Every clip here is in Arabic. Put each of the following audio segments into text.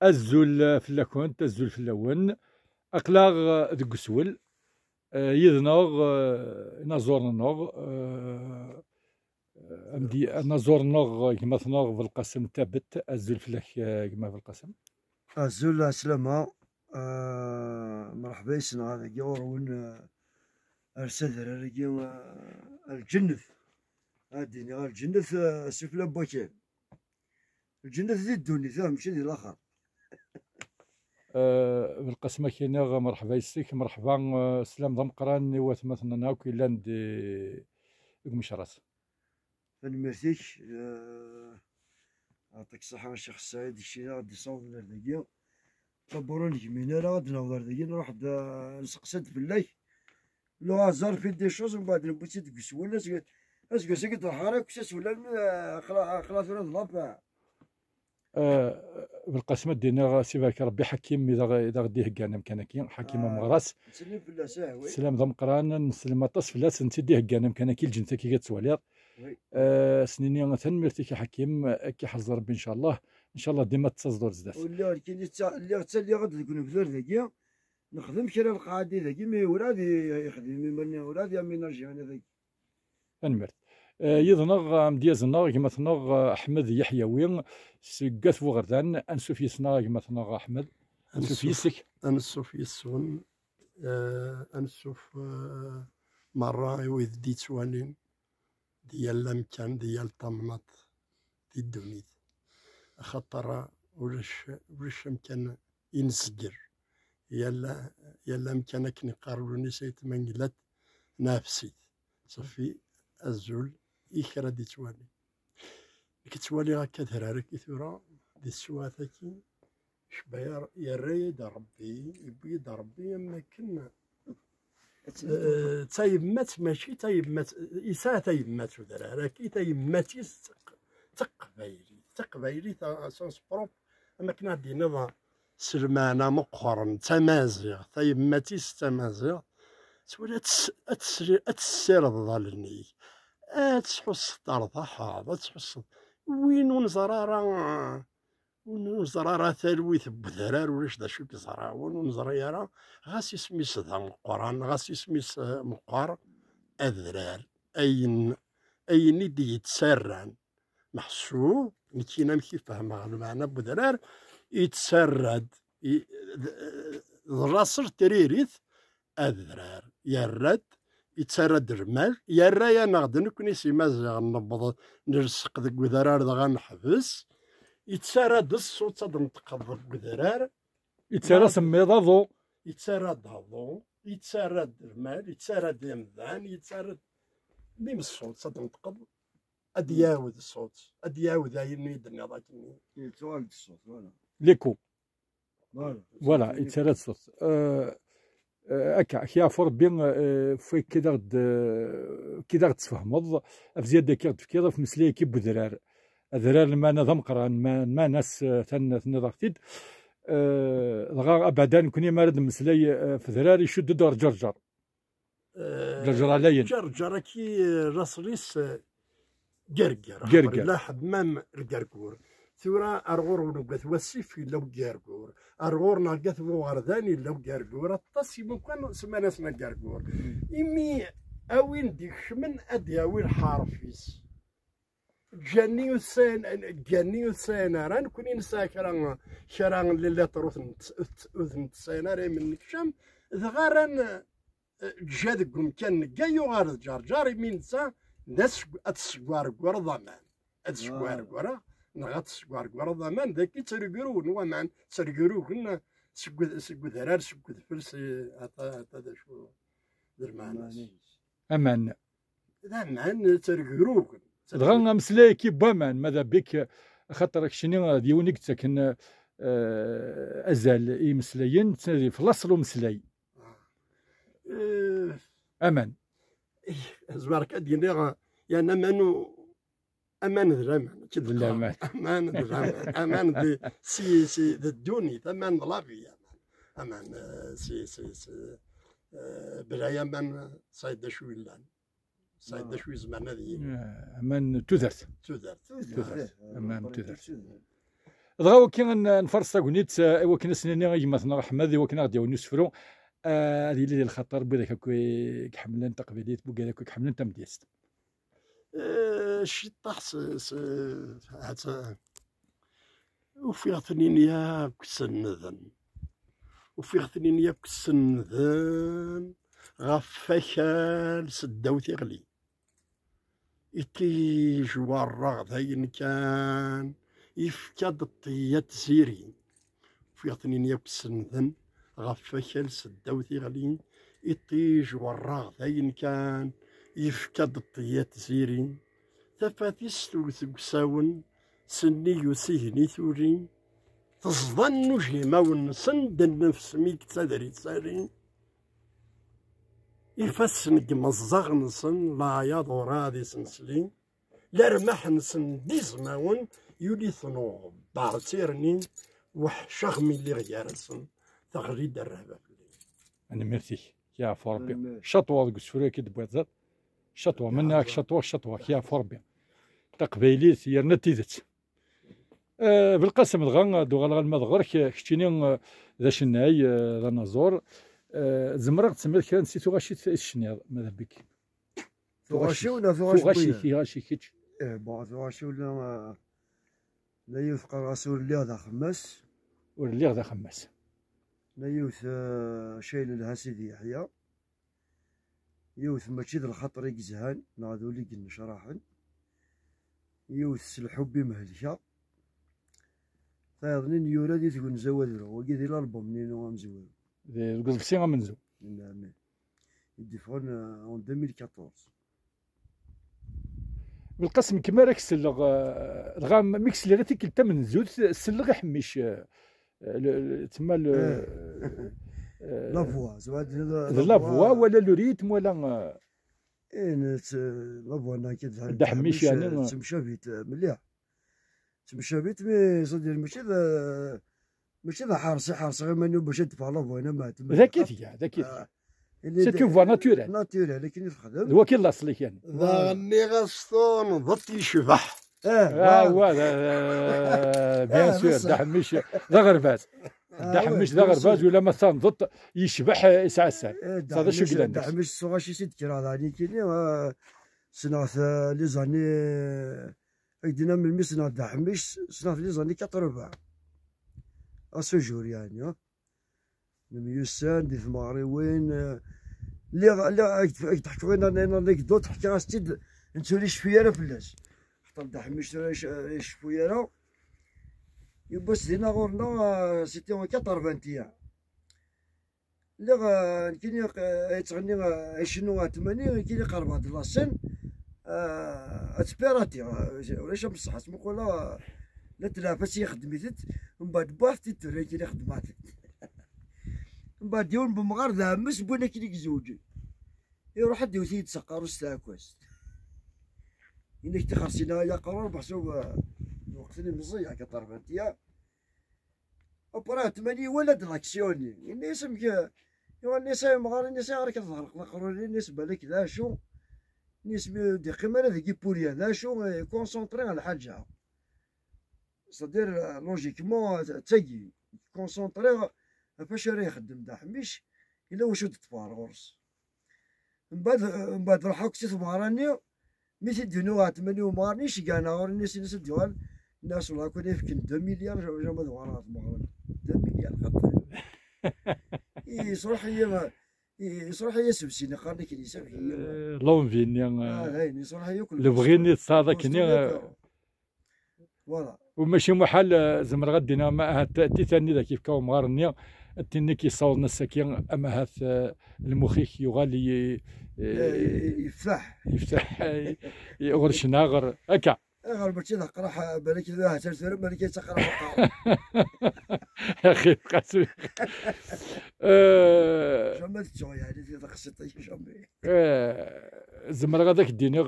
الزول فلاكونت الزول فلاون اقلاغ دق سول يذنغ نازورنغ امدي نازورنغ كما ثنغ في القسم تابت الزول فلاك كما في القسم الزول عسلامة. مرحبا يسنا هذا جور وين ارسل رجي الجنث هاديني الجنث سفلا بوكين الجنث ذي الدوني ثام ماشي ذي الاخر. في القسم كاين مرحبا يسيك مرحبا سلام ضمقران نوات مثلا ناوكي لاند مشراس فنمرتيك يعطيك الصحة الشيخ سعيد الشينا غادي يصوب لنا ذاكيا طبورون جمينا راه غادي نهضر ذاكيا نروح نسقسد في الليل لو هازار في دي شوز ومن بعد نبوتي تقس ولا اسكو سكت الحرك كساس ولا خلاص ولا ضرب. في القسمة دينا سي بارك ربي حكيم إذا غدي هكانا مكانكي حكيم مغراس نسلم في الله ساهوي سلام ذا مقران نسلم طاس فلاس نتدي هكانا مكانكي الجنتا كي كتسواليض سنيني تنمرتي حكيم كي حفظ ربي إن شاء الله ديما تصدر زدات واللي كاين اللي غادي تكون بذور ذاكيا نخدم شرا القعادي ذاكي مي ولادي يخدم مي ولادي امي نرجع انا ذاك نمرت يظنغ مديازنغ كما ثنغ احمد يحيوي سكات فوغردان انسوف يسنا كما ثنغ احمد انسوف يسك انسوف يسون انسوف مرة ويذ دي توالين ديال الامكان ديال طمنط دي الدونيت خاطر ولاش امكان ينسجر يلا امكان كني قاربوني سيت منقلت نافسيت صافي الزول يكرا دي توالي كتوالي هكا ثرارك ثورا دي السواتكي شبايا يريد ربي يبيد ربي اما كنا تايمات ماشي تايمات إساءة تايمات ذراراكي تايماتي تقبايلي سانسبروب اما كنا عندي نظام سلمانة مقرن تمازيغ تايماتي تمازيغ تولي تسير الظلني تحس طرطحة تحس وين ونزرارا ثالويث بذرار ولاش دا شو كزرا ونزريارا غاس يسميس ذا مقران غاس يسميس مقار أذرار أين يدي يتسران محسوب نكينا كيف فهمها المعنى بذرار يتسرد الراسر تريريث أذرار يرد يتسرد الرمال يا نغد نكوني سي مازال نبض نرسق ذك وذرار دغا نحبس يتسرد الصوت نتقض بذرار يتسرى سميض ضو يتسرد هضو يتسرد الرمال يتسرد يمذان يتسرد ميم الصوت صد نتقض أدياود الصوت أدياود عين يدني هذاك يتوالد الصوت ليكو فوالا يتسرد الصوت هكا كيعرفوا ربي في كي غد تفهمض في زياده كي تفكير في مسليه كي بذرار ذرار ما انا ضمقران ما ناس ثن ضغطيد دغا ابدا كوني مارد مسلي في ذرار يشد دور جرجر جرجر عليا جرجر كي راسليس قرقر لا حمام القرقور ثورا أرغور ونقث وسيف لو قرقور أرغور نقث وغرداني لو قرقور الطاسي ممكن سمانا سنا قرقور إمي أوين ديك من أدي أوين حارفيس جاني وسان ران كوني نسا كران للا تروث أذن تساناري من نكشم ذغارن جادكم كان جايو غارد جارجاري من نسا ناس أتسقوار ضمان أتسقوار نغات سكوار كوار ضمان ذاك ترقرو نوامان ترقرو كنا سكو ذرار سكو ذفرس هذا شو درمان امان ترقرو دغا مسلاي كي بامان ماذا بك خاطرك شنو ديونيك تكن ازال مسلايين في الاصل ومسلاي امان زبارك دينا يعني امان ذرامان امان امان ذرامان امان دي سي الدوني امان لافي امان سي بلايا من صايد شوي لان صايد شوي زمان هذه امان تذرت تذرت امان تذرت دغا كي نفرس تاكونيت ايوا كنا سنيني غيماتنا رحمه ايوا كنا غادي نسفرو هذه اللي الخطر بهذاك كحملان تقبيليت بوكا كحملان تمديست شي طاح وفي ثنين يا كسنذن وفي ثنين يا كسنذن غفاكال سداو تيغلي يطيج ورغ ذاين كان يفكاد الطيات زيري في ثنين يا كسنذن غفاكال سداو تيغلي يطيج ورغ ذاين كان يفكاد الطيات زيري تفاتيس ثقساون سني يسيهني ثوري تصظن جيماون سند النفس ميك تدري تساري يفسن كمزغ نسن لا يضر هذه سنسلي لا رمح نسن ديزماون يولي ثنو بعتيرني وحشغمي اللي غيارسن تغريد الرهبة انا ميرسي يا فوربي شطوه كسفري كي دبوات شطوه منك شطوه يا فوربي تقبيلي سيرنا تيزت بالقسم دغا دوغا المدغر كشتيني ذا شناي ذا نزور زمرق تسمى كان نسيتو غاشي الشنياض ماذا بك ثغاشي ولا ثغاشي كيتش بون ثغاشي ولا لا يوثق راسول اللي هذا خماس واللي هذا خماس لا يوث شايل لها سيدي يحيى يوث ماشي ذا الخطر يقزهان ناضو لي قلنا شراحا يوث الحب مهلكه فايضنين يورا دي تكون زواد له وكي دير الالبوم منين هو مزوال القصب سي غامنزو نعم يدفعون اون 2014 بالقسم كما راك سلغ دغا ميكس اللي راتي كلتا من زود سلغ يحميش تما لا فوا زعما لا فوا ولا لو ريتم ولا لا فوا انا كي دحميش يعني تمشى بيت مليح تمشى بيت مي صدير ماشي ذا حارس غير ماني باش تدفع لا فوا انا ما ذاكيتي سي تو فوا ناتورال لكن يخدم هو كي الاصلي يعني ذا غني غسطون ضد يشبح هو بيان سور دحميش ذا غرباز دحميش ذا غرباز ولا مثلا ضد يشبح يسعسع هذا شو قلنا دحميش صغاشي سيد كرا هذه كيني سنة لي زاني ايدينا من المسنا دحميش سنة لي زاني 80 اسوجور يعني نميوسان دي ثماري وين اللي تحكوا لنا انا نقدر تحكي راستي نتولي شفيره فلاش حتى دحميش شفيره يبس دينا غورنا سيتي 80 ايام اللي كاين يتغني شنو 80 كاين قرب هاد لاسين اسبيراتي ولاش بصح اسمو لا تلافس يخدميت من بعد بافتي تري كي خدمات من بعد يوم بمغار ذامس بونا كي زوج يروح حد يوثي يتسقر وستاكوس انك تخرسينا يا قرار بحسب وقتني مزيع كطربتيا اوبرات ماني ولا دلاكسيوني الناس مك الناس مغار الناس غير كتهرق نقروا الناس بالك ذا شو الناس دي قيمه ذاك بوليا ذا شو كونسونطري على حاجه صدير لوجيكمون تاكي كونسونطري فاش راه يخدم دحميش الا واش تطفار غرس من بعد روحو كنت تبغراني مي تدينو 8 ومارنيش كانا غور الناس ديال الناس والله كون يفكن 2 مليار جا دوارات مغرب 2 مليار خاطر يصرح هي سبسيني قارني كي يسافر لون فيني هاي يصرح هي كل اللي بغيني تصادا كني فوالا وماشي محال زمر غدينا ما تي ثاني ذاك كيف كاو مغارني تني كيصاوبنا السكين اما هاث المخيخ يغالي يفتح يغرشنا غير هكا غير باش تقرا بالك ذا ترثر بالك تقرا يا اخي قاسم جامد تو يعني في ذاك السطي جامد زمر غاداك ديني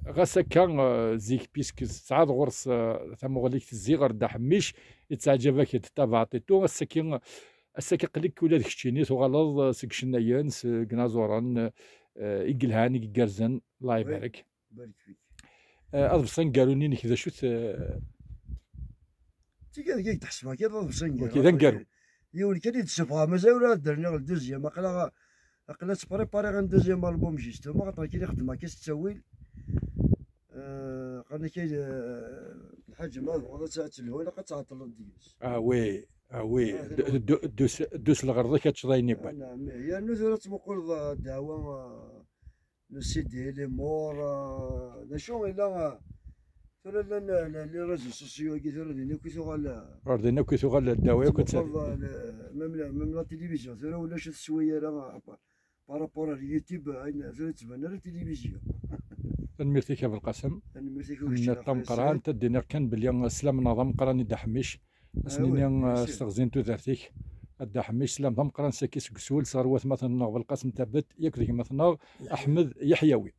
غاسكا زيك بيسك سعاد غرس ثم غليك الزيغر دحميش يتعجبك تتابع عطيتو السكي قليك ولا داك الشيني تغلظ سكشنايان كنازوران يقلهان يقرزن الله يبارك بارك فيك اضبصن قالوني كذا شو كذا تحسبها كذا اضبصن كذا نقالو يولي كان يتسبها مازال ولا درنا الدوزيام اقلا تبريباري غا دوزيام البوم جيستو ما خاطر كي نخدم هكا التسويل قالنا كاين الحاج ما بغا تلهويله قتعطل الديوس وي وي دوس الغرضه كتشرايني بان نعم هي النذرة تقول دعوة نسيدي لي مور نشو الا ثلا لي ريزو سوسيو كي ثلا دينا كي ثغال الدواء ميم لا تيليفزيون ثلا ولا شي شويه راه بارابور اليوتيوب ثلا تبان لا تيليفزيون نميرتيك بالقسم نطم قران تدينا كان بلي سلام نظام قراني دحميش سنين استغزينتو ذاتيك الدحميش سلام نظام قران ساكيس كسول ثروت مثلا بالقسم تبت ياك ذيك مثلا احمد يحيوي